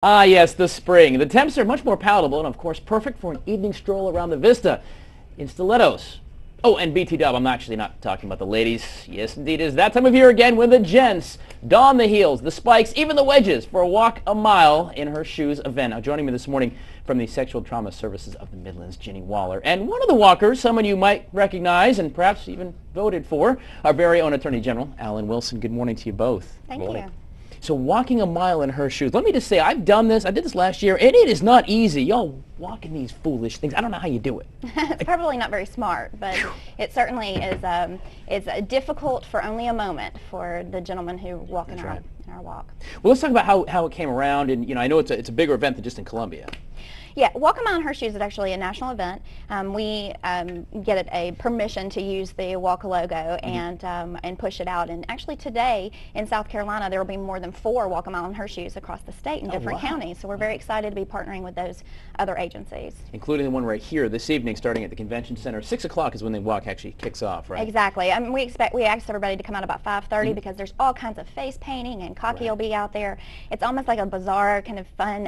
Ah, yes, the spring. The temps are much more palatable and, of course, perfect for an evening stroll around the vista in stilettos. Oh, and BT Dub, I'm actually not talking about the ladies. Yes, indeed, it is that time of year again when the gents don the heels, the spikes, even the wedges for a walk a mile in her shoes event. Now, joining me this morning from the Sexual Trauma Services of the Midlands, Ginny and one of the walkers, someone you might recognize and perhaps even voted for, our very own Attorney General, Alan Wilson. Good morning to you both. Thank you. So walking a mile in her shoes. Let me just say, I've done this. I did this last year, and it is not easy. Y'all walking these foolish things. I don't know how you do it. It's probably not very smart, but it certainly is difficult for only a moment for the gentlemen who walk in our walk. Well, let's talk about how it came around. And I know it's a bigger event than just in Columbia. Yeah, Walk a Mile in Her Shoes is actually a national event. We get a permission to use the Walk logo and push it out. And actually today in South Carolina there will be more than 4 Walk a Mile in Her Shoes across the state in different counties. So we're very excited to be partnering with those other agencies. Including the one right here this evening starting at the Convention Center. 6 o'clock is when the walk actually kicks off, right? Exactly. I mean, we asked everybody to come out about 5:30 because there's all kinds of face painting and cocky will be out there. It's almost like a bizarre kind of fun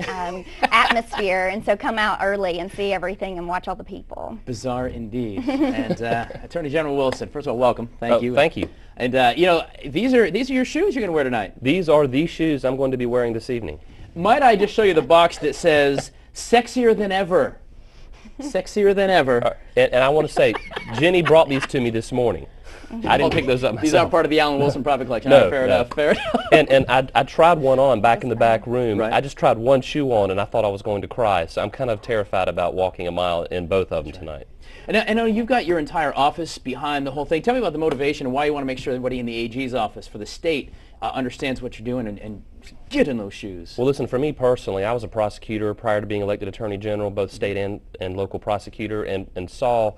atmosphere. And so come out early and see everything and watch all the people. Bizarre indeed. And Attorney General Wilson, first of all, welcome. Thank you. Thank you. And these are your shoes you're going to wear tonight. These are the shoes I'm going to be wearing this evening. Might I just show you the box that says "Sexier Than Ever"? Sexier than ever. And I want to say, Ginny brought these to me this morning. I didn't pick those up myself. These aren't part of the Alan Wilson Private Collection. No, fair enough. Fair enough. And I tried one on back in the back room. Right. I just tried one shoe on, and I thought I was going to cry. So I'm kind of terrified about walking a mile in both of them tonight. And I know you've got your entire office behind the whole thing. Tell me about the motivation and why you want to make sure everybody in the AG's office for the state understands what you're doing and get in those shoes. Well, listen, for me personally, I was a prosecutor prior to being elected Attorney General, both state and local prosecutor, and saw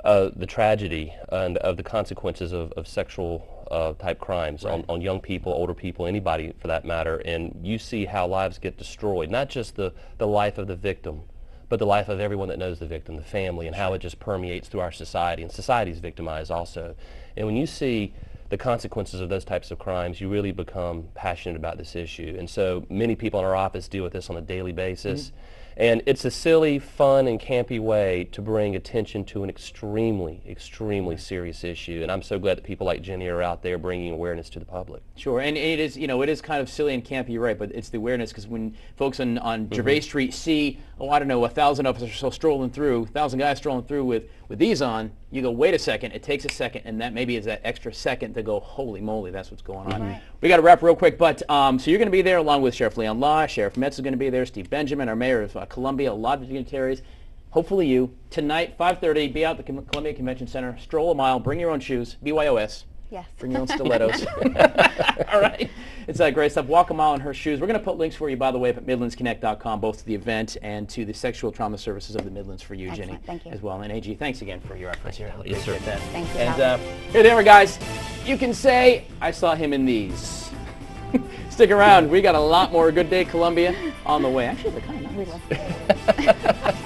the tragedy and of the consequences of sexual type crimes on young people, older people, anybody for that matter. And you see how lives get destroyed, not just the life of the victim, but the life of everyone that knows the victim, the family, and how it just permeates through our society, and society's victimized also. And when you see the consequences of those types of crimes, you really become passionate about this issue. And so many people in our office deal with this on a daily basis. And it's a silly, fun, and campy way to bring attention to an extremely, extremely serious issue. And I'm so glad that people like Ginny are out there bringing awareness to the public. Sure, and it is, it is kind of silly and campy, you're right, but it's the awareness, because when folks on Gervais Street see, I don't know, 1,000 of us or so strolling through, 1,000 guys strolling through with these on, you go, wait a second, it takes a second, and that maybe is that extra second to go, holy moly, that's what's going on. Right. We got to wrap real quick, but so you're going to be there along with Sheriff Leon Law, Sheriff Metz is going to be there, Steve Benjamin, our mayor of Columbia, a lot of dignitaries, hopefully you. Tonight, 5:30, be out at the Columbia Convention Center, stroll a mile, bring your own shoes, BYOS. Yes. Bring your own stilettos. All right. It's great stuff. Walk a mile in her shoes. We're going to put links for you, by the way, up at midlandsconnect.com, both to the event and to the Sexual Trauma Services of the Midlands for you, Excellent. Ginny, Thank you. as well. And AG, thanks again for your efforts here. Yes, sir. That. Thank you. And here they are, guys. You can say, I saw him in these. Stick around. We got a lot more Good Day Columbia on the way. Actually, they're kind of nice.